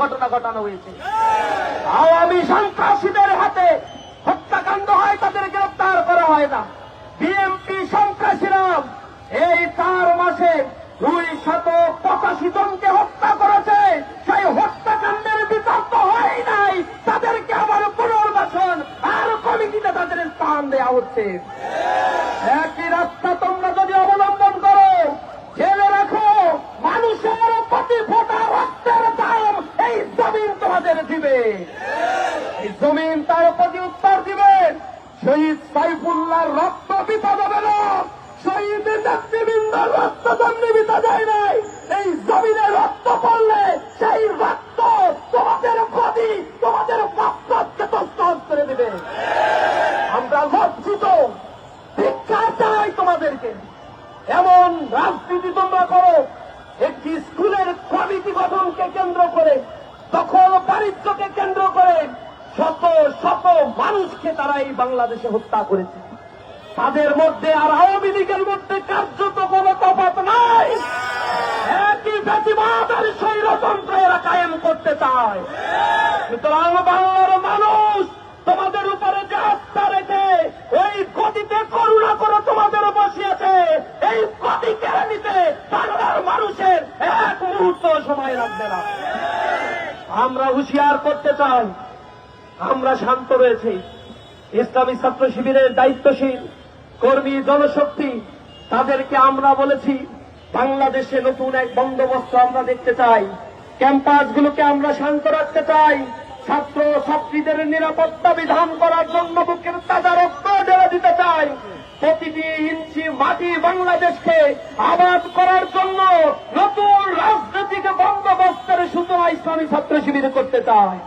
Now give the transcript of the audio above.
ঘটনা ঘটানো হয়েছে। আওয়ামী সন্ত্রাসীদের হাতে হত্যাকাণ্ড হয়, তাদের গ্রেপ্তার করা হয় না। বিএনপি সন্ত্রাসীরা এই 4 মাসে 285 জনকে হত্যা করেছে। সেই হত্যাকাণ্ডের বিচার তো হয় নাই, তাদেরকে আবার পুনর্বাসন আর কমিটিতে তাদের স্থান দেওয়া হচ্ছে। একই রাস্তা তোমরা যদি অবলম্বন করো, জেনে রাখো মানুষের প্রতি ফোঁটা রক্তের দাম এই জমিন তোমাদের দিবে। এই জমিন তার প্রতি উত্তর দিবে। শহীদ সাইফুল্লাহর রক্ত বিতা যাবে না, শহীদ নেতৃবৃন্দর রক্ত জন্মে বিতা যায় নাই। এই জমিনে রক্ত পড়লে সেই রক্ত তোমাদের গদি, তোমাদের মস্তককে তস্তর করে দেবে। আমরা লজ্জিত, শিক্ষা চাই তোমাদেরকে। এমন রাজনীতি তোমরা করো, একটি স্কুলের কমিটি গঠনকে কেন্দ্র করে, দখল বাণিজ্যকে কেন্দ্র করে শত শত মানুষকে তারা এই বাংলাদেশে হত্যা করেছে। তাদের মধ্যে আর আওয়ামী লীগের মধ্যে কার্যত কোনো তফাৎ নাই। একই ফ্যাসিবাদ আর স্বৈরতন্ত্র এরা কায়েম করতে চায়। সুতরাং বাংলার মানুষ তোমাদের উপরে যে আস্থা রেখে ওই গতিতে করুণা করে তোমাদের বসিয়েছে, এই গতি কেড়ে নিতে বাংলার মানুষের এক মুহূর্ত সময় লাগবে না। আমরা হুঁশিয়ার করতে চাই, আমরা শান্ত রয়েছি। ইসলামী ছাত্র শিবিরের দায়িত্বশীল কর্মী জনশক্তি, তাদেরকে আমরা বলেছি বাংলাদেশে নতুন এক বন্দোবস্ত আমরা দেখতে চাই। ক্যাম্পাসগুলোকে আমরা শান্ত রাখতে চাই। ছাত্র ছাত্রীদের নিরাপত্তা বিধান করার জন্য বুকের তাজা রক্ত ঢেলে দিতে চাই। প্রতিটি ইঞ্চি মাটি বাংলাদেশকে আবাদ করার জন্য নতুন রাজনৈতিক বন্দোবস্তের সূচনা ইসলামী ছাত্র শিবির করতে চায়।